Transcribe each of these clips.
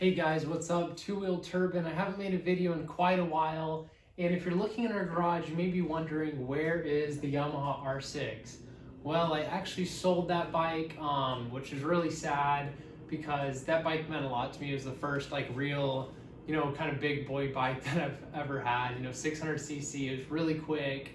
Hey guys, what's up? Two Wheel Turbine. I haven't made a video in quite a while, and if you're looking in our garage, you may be wondering where is the Yamaha R6? Well, I actually sold that bike, which is really sad because that bike meant a lot to me. It was the first like real, kind of big boy bike that I've ever had. 600cc. It was really quick,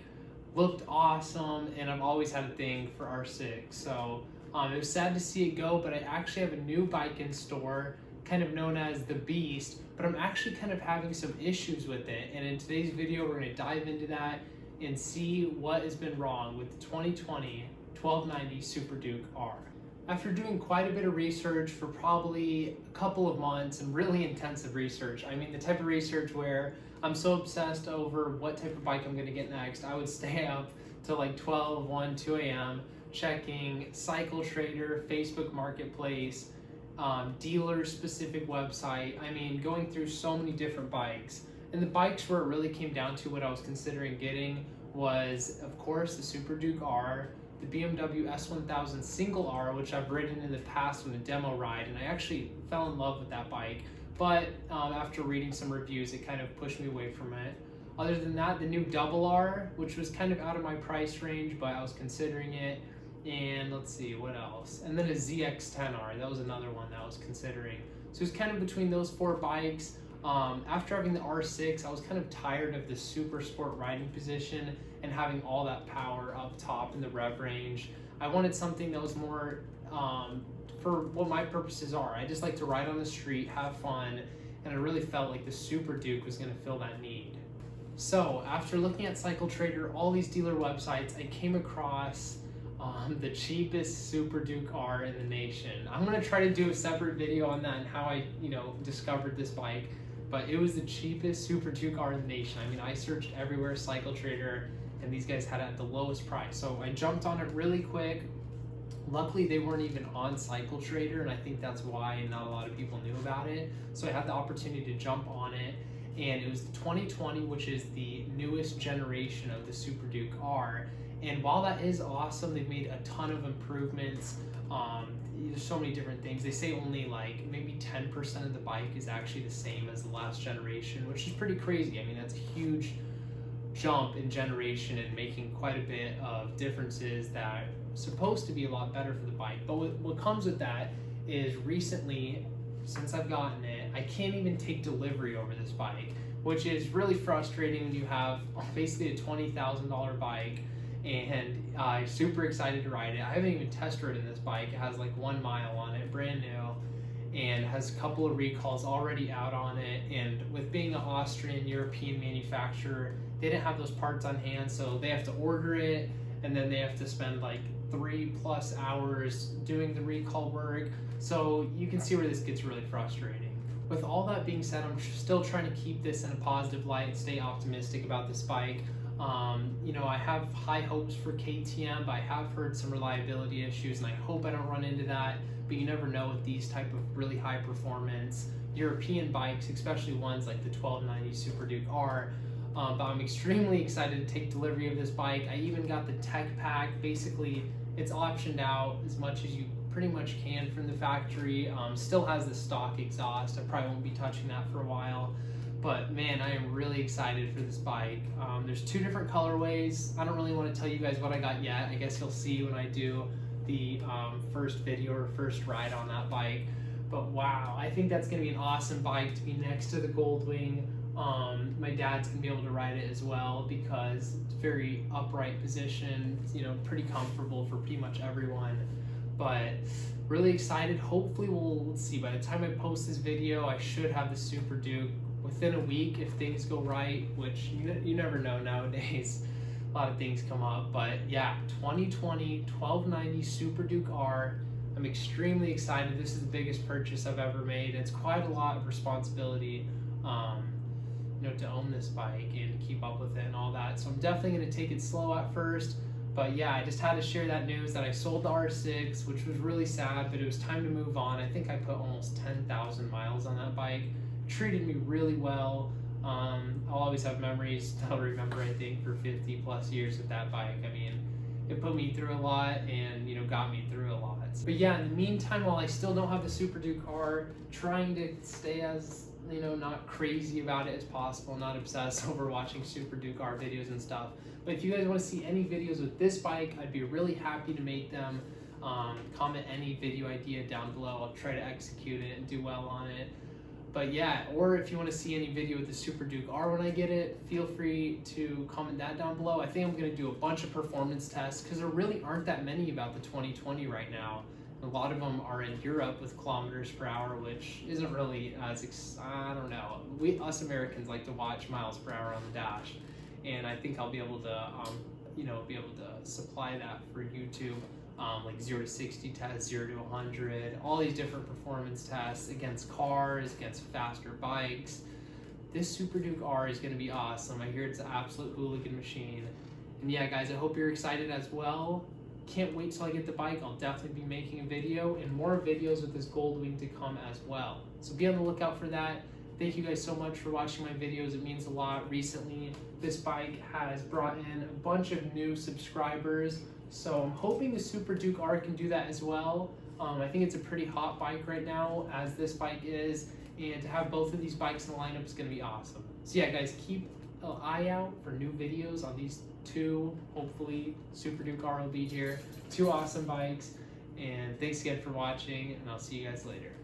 looked awesome, and I've always had a thing for R6. So it was sad to see it go, but I actually have a new bike in store, kind of known as the Beast, but I'm actually kind of having some issues with it. And in today's video, we're going to dive into that and see what has been wrong with the 2020 1290 Super Duke R. After doing quite a bit of research for probably a couple of months and really intensive research, I mean the type of research where I'm so obsessed over what type of bike I'm going to get next, I would stay up till like 12, 1, 2 a.m. checking Cycle Trader, Facebook Marketplace, dealer-specific website. I mean, going through so many different bikes. And the bikes where it really came down to what I was considering getting was, of course, the Super Duke R, the BMW S1000 Single R, which I've ridden in the past on a demo ride, and I actually fell in love with that bike. But after reading some reviews, it kind of pushed me away from it. Other than that, the new Double R, which was kind of out of my price range, but I was considering it. And let's see, what else? And then a ZX10R, that was another one that I was considering. So it was kind of between those four bikes. After having the R6, I was kind of tired of the super sport riding position and having all that power up top in the rev range. I wanted something that was more for what my purposes are. I just like to ride on the street, have fun, and I really felt like the Super Duke was going to fill that need. So after looking at Cycle Trader, all these dealer websites, I came across the cheapest Super Duke R in the nation. I'm gonna try to do a separate video on that and how I, discovered this bike, but it was the cheapest Super Duke R in the nation. I mean, I searched everywhere, Cycle Trader, and these guys had it at the lowest price. So I jumped on it really quick. Luckily, they weren't even on Cycle Trader, and I think that's why not a lot of people knew about it. So I had the opportunity to jump on it, and it was the 2020, which is the newest generation of the Super Duke R. And while that is awesome, they've made a ton of improvements. There's so many different things. They say only like maybe 10% of the bike is actually the same as the last generation, which is pretty crazy. I mean, that's a huge jump in generation and making quite a bit of differences that are supposed to be a lot better for the bike. But what comes with that is recently, since I've gotten it, I can't even take delivery over this bike, which is really frustrating when you have basically a $20,000 bike. And I'm super excited to ride it. I haven't even test ridden this bike. It has like 1 mile on it, brand new, and has a couple of recalls already out on it. And with being an Austrian European manufacturer, they didn't have those parts on hand, so they have to order it, and then they have to spend like 3+ hours doing the recall work. So you can see where this gets really frustrating. With all that being said, I'm still trying to keep this in a positive light, stay optimistic about this bike. I have high hopes for KTM, but I have heard some reliability issues, and I hope I don't run into that. But you never know with these type of really high performance European bikes, especially ones like the 1290 Super Duke R. But I'm extremely excited to take delivery of this bike. I even got the tech pack. Basically, it's optioned out as much as you pretty much can from the factory. Still has the stock exhaust. I probably won't be touching that for a while. But man, I am really excited for this bike. There's 2 different colorways. I don't really want to tell you guys what I got yet. I guess you'll see when I do the first video or first ride on that bike. But wow, I think that's going to be an awesome bike to be next to the Goldwing. My dad's going to be able to ride it as well because it's very upright position. It's, pretty comfortable for pretty much everyone. But really excited. Hopefully let's see, by the time I post this video, I should have the Super Duke within a week if things go right, which you never know nowadays. A lot of things come up, but yeah, 2020 1290 Super Duke R. I'm extremely excited. This is the biggest purchase I've ever made. It's quite a lot of responsibility, to own this bike and keep up with it and all that. So I'm definitely going to take it slow at first. But yeah, I just had to share that news that I sold the R6, which was really sad, but it was time to move on. I think I put almost 10,000 miles on that bike. Treated me really well. I'll always have memories that I'll remember, I think, for 50+ years with that bike. I mean, it put me through a lot and, you know, got me through a lot. But yeah, in the meantime, while I still don't have the Super Duke R, trying to stay as, you know, not crazy about it as possible, not obsessed over watching Super Duke R videos and stuff. But if you guys want to see any videos with this bike, I'd be really happy to make them. Comment any video idea down below. I'll try to execute it and do well on it. But yeah, or if you want to see any video with the Super Duke R when I get it, feel free to comment that down below. I think I'm going to do a bunch of performance tests because there really aren't that many about the 2020 right now. A lot of them are in Europe with kilometers per hour, which isn't really as, I don't know. Us Americans like to watch miles per hour on the dash. And I think I'll be able to, you know, be able to supply that for YouTube. Like 0 to 60 tests, 0 to 100, all these different performance tests against cars, against faster bikes. This Super Duke R is going to be awesome. I hear it's an absolute hooligan machine. And yeah, guys, I hope you're excited as well. Can't wait till I get the bike. I'll definitely be making a video and more videos with this Goldwing to come as well. So be on the lookout for that. Thank you guys so much for watching my videos. It means a lot. Recently, this bike has brought in a bunch of new subscribers. So I'm hoping the Super Duke R can do that as well. I think it's a pretty hot bike right now, as this bike is, and to have both of these bikes in the lineup is going to be awesome. So yeah, guys, keep an eye out for new videos on these two. Hopefully, Super Duke R will be here. Two awesome bikes, and thanks again for watching, and I'll see you guys later.